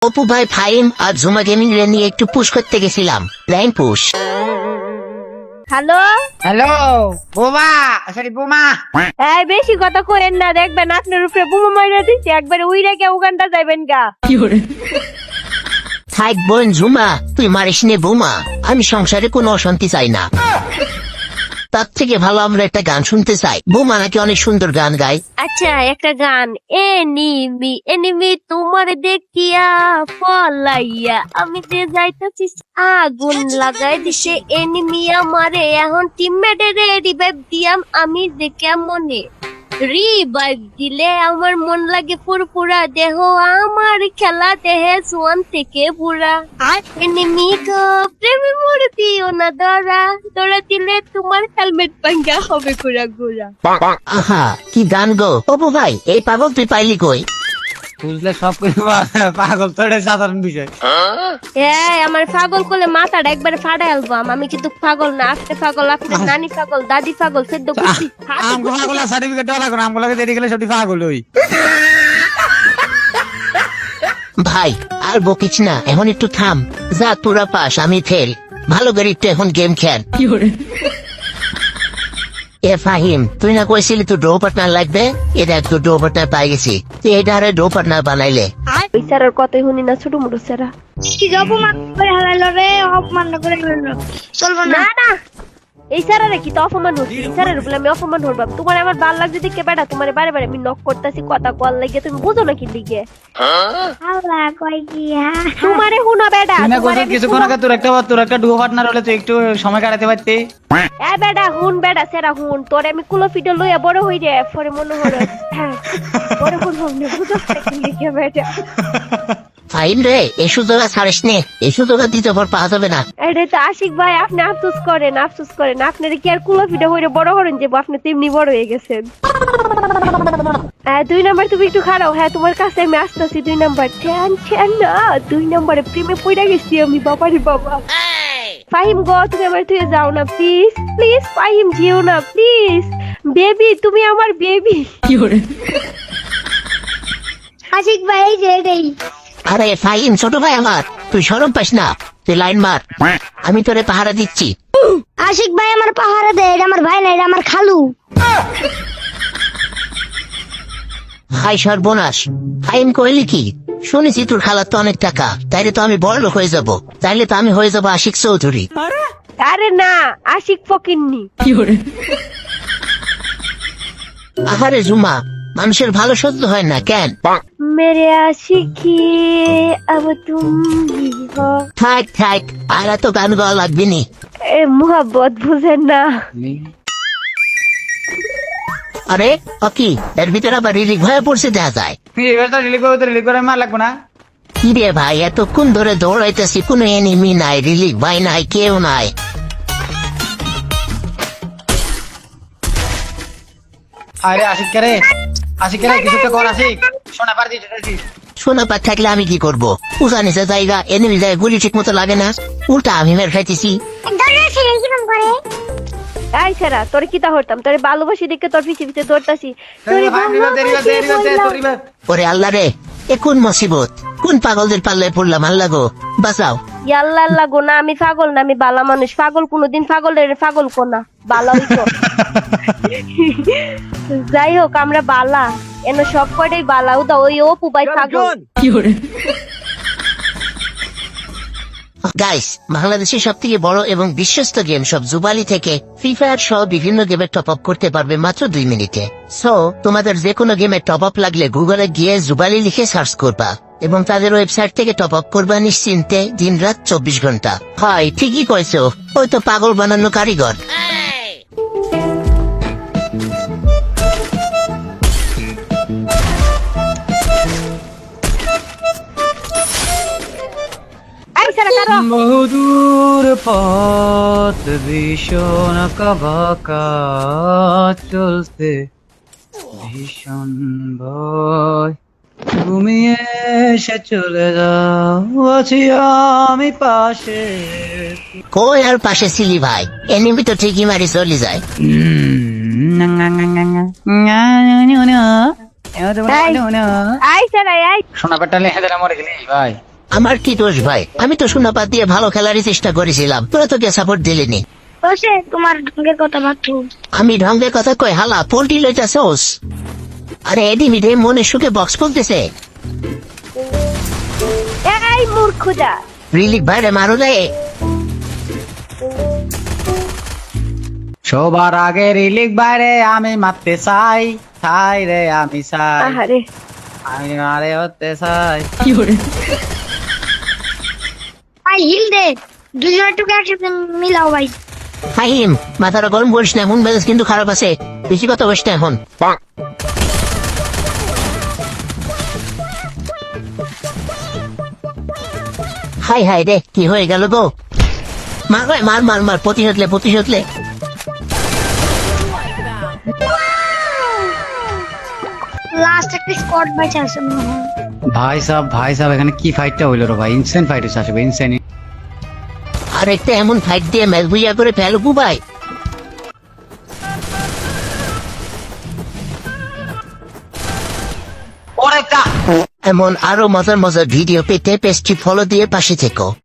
অপু ভাই ফাইম আর জুমা গেমিং রে নিয়ে একটু পুশ করতে গেছিলাম। Line push. হ্যালো হ্যালো বোমা, সরি বোমা। এই বেশি কথা কইেন না, দেখবেন আপনার উপরে বোমা মাইরা দিচ্ছে, একবারে উইরা কে উগান্ডা যাইবেন গা। থাক বোন ঝুমা, তুই মারিস নে বোমা, আমি সংসারে কোনো অশান্তি চাই না। তার থেকে ভালো আমরা একটা গান শুনতে চাই। বোমা নাকি অনেক সুন্দর গান গায়। আচ্ছা একটা গান, এনিমি এনিমি তোমার দেখিয়া পলাইয়া আমি যে যাইতাছি আগুন লাগাই দিছে এনিমি আমারে, এখন টিমমেটের রিভাইভ দিয়াম আমি যে কেমনে, রিভাইভ দিলে আমার মন লাগে ফুরফুরা, দেহ আমার খেলা দেহে সোয়ান থেকে পুরা। এনিমি গো প্রেমে মরে দিও না ধরা, ধরা দিলে তোমার হেলমেট ভাঙ্গা হবে ঘোরা ঘোরা। আহা কি গান গো অপু ভাই, এই পাগল তুই পাইলি কই? বুঝলে সব কিছু পাগল তো, এটা সাধারণ বিষয়। হ্যাঁ আমার পাগল করলে মাথাটা একবারে ফাড়ে আলবাম। আমি কিন্তু পাগল না, আপনি পাগল, আপনার নানি পাগল, দাদি পাগল, সেদ্ধ করছি। আমগো পাগল সার্টিফিকেট দেওয়া লাগবে না, আমগো লাগে দেরি গেলে সবটি পাগল হই। ভাই আর বকিস না, এখন একটু থাম। যা তোরা পাস আমি ফেল, ভালো করে একটু এখন গেম খেল। এ ফাহিম, তুই না কইছিলি তুই ড্রো পার্টনার লাগবে, এটা একটু ড্রো পার্টনার পাই গেছি। তুই এটা আরে ড্রো পার্টনার বানাইলে। ওই স্যারের কথাই শুনি না, ছোট মোটো স্যারা। অপমান করে হারাইলো রে, অপমান করে হারাইলো, চলবো না। না না এই স্যারের কি তো অপমান হচ্ছে, এই স্যারের বলে আমি অপমান হরবাম। তোমার আমার ভাল লাগছে দেখে বেটা, তোমার বারে বারে আমি নক করতেছি কথা কল লাগে, তুমি বুঝো নাকি লিগে আল্লাহ কই কি তোমারে হুনা বেটা, তুই না তোমারে কইছিস কিছুক্ষণ আগে তোর একটা ডুও পার্টনার হলে তুই একটু সময় কাটাতে পারতি। এ বেটা হুন, বেটা সেরা হুন, তোরে আমি কুলো ফিডো লইয়া বড় হই রে, পরে মনে হলো হ্যাঁ বড় হুন হমনে বুঝো নাকি লিগে বেটা। ফাহিম রে, এই সুযোগ ছাড়িস নে, এই সুযোগ দিতে পর পাওয়া যাবে না। এটা তো আশিক ভাই, আপনি আফসোস করেন, আফসোস করেন, আপনার কি আর কুলো ফিডো হইরে বড় হরেন যে আপনি তেমনি বড় হয়ে গেছেন। দুই নাম্বার তুমি একটু খারাও, হ্যাঁ তোমার কাছে আমি আসতেছি। দুই নাম্বার ঠ্যান ঠ্যান না, দুই নাম্বারে প্রেমে পড়ে গেছি আমি, বাবারে বাবা। ফাহিম গো তুমি আমার থেকে যাও না প্লিজ, প্লিজ ফাহিম যেও না প্লিজ, বেবি তুমি আমার বেবি। আশিক ভাই যে এটাই। আরে ফাহিম ছোট ভাই আমার, তুই শরম পাস না, তুই লাইন মার, আমি তোরে পাহারা দিচ্ছি। আশিক ভাই আমার পাহারা দেয়, এটা আমার ভাই না, এটা আমার খালু। হাই সর্বনাশ, ফাহিম কইলি কি? শুনেছি তোর খালার তো অনেক টাকা, তাইলে তো আমি বড় লোক হয়ে যাব, তাইলে তো আমি হয়ে যাবো আশিক চৌধুরী। আরে না, আশিক ফকিন্নি। আহারে জুমা, মানুষের ভালো সহ্য হয় না কেন? মেরে আশিকি अब तुम ही हो। থাক থাক, আর এত গান গাওয়া লাগবে নি। এ মোহাব্বত বুঝেন না। আরে অকি, এর ভিতরে আবার রিলিক হয়ে পড়ছে দেখা যায়। এবার তো রিলিক করে মার লাগবো না। কি রে ভাই, এতক্ষণ ধরে দৌড়াইতেছি, কোনো এনিমি নাই, রিলিক ভাই নাই, কেউ নাই। আরে আশিক রে, কিছু তো কর আশিক, শোনা পারছি যেতেছি। শোনা পার থাকলে আমি কি করবো? উঁচা নিচে জায়গা, এনিমি যায়, গুলি ঠিক মতো লাগে না, উল্টা আমি মেরে খাইতেছি। দরজা ছেড়ে কিরম করে? এই সেরা তোরে কিতা হরতাম, তোরে ভালোবাসি দেখে তোর পিছে পিছে দৌড়তাছি। ওরে আল্লাহ রে, এ কোন মুসিবত, কোন পাগলদের পাল্লায় পড়লাম, আল্লাহ গো বাঁচাও। ইয়াল্লা আল্লাহ গো, না আমি পাগল না, আমি বালা মানুষ। পাগল কোনোদিন পাগলের পাগল কোনা বালা হইতো। যাই হোক আমরা বালা, এন সব কয়টাই বালা। উদা ওই অপু ভাই পাগল। গাইস, বাংলাদেশের সব থেকে বড় এবং বিশ্বস্ত গেম সব জুবালি থেকে ফ্রি ফায়ার সহ বিভিন্ন গেমের টপ আপ করতে পারবে মাত্র 2 মিনিটে। সো তোমাদের যে কোনো গেমের টপ আপ লাগলে গুগলে গিয়ে জুবালি লিখে সার্চ করবা এবং তাদের ওয়েবসাইট থেকে টপ আপ করবা নিশ্চিন্তে, দিন রাত 24 ঘন্টা। হয় ঠিকই কইছো, ওই তো পাগল বানানো কারিগর। এই সেরা কারো বহুদূর পথ ভীষণ কাবাকা চলতে, ভীষণ ভয় ঘুমিয়ে এসে চলে যাও, আছি আমি পাশে। কই আর পাশে ছিলি ভাই, এনিমি তো ঠিকই মারি চলে যায়। এই সেরা এই শোনা পেটালে হেদারা মরে গেলি ভাই। আমার কি দোষ ভাই? আমি তো শূন্যপাত দিয়ে ভালো খেলারই চেষ্টা করেছিলাম, তোরা তোকে সাপোর্ট দিলিনি। বসে তোমার ঢঙ্গের কথা ভাবছো। আমি ঢঙ্গের কথা কই হালা পোল্ট্রি লইতাছোস? আরে এডিমি রে মনে সুখে বক্স বলতেছে। এই মূর্খদা, রিলিক ভাইরে মারো রে। সবার আগে রিলিক বাইরে আমি মারতে চাই, চাই রে আমি চাই, আহারে আমি মারে হতে চাই। ভাই হিল দে, দুজনের টুকু একসাথে মিলাও ভাই। ফাহিম মাথাটা গরম করিস না, এখন মেজাজ কিন্তু খারাপ আছে, বেশি কথা বলিস না এখন। হাই হাই রে, কি হয়ে গেল গো? মার ভাই, মার মার মার, প্রতিশোধ লে। লাস্ট একটা স্কোয়াড বাইচে আছে মনে হয়। ভাই সাহেব এখানে কি ফাইটটা হইলো রে ভাই? ইনসেন ফাইট হচ্ছে আসবে, ইনসেন। আর একটা এমন ফাইট দিয়ে ম্যাচ বুঝা করে ফেলবো ভাই। এমন আরো মজার মজার ভিডিও পেতে পেজটি ফলো দিয়ে পাশে থেকো।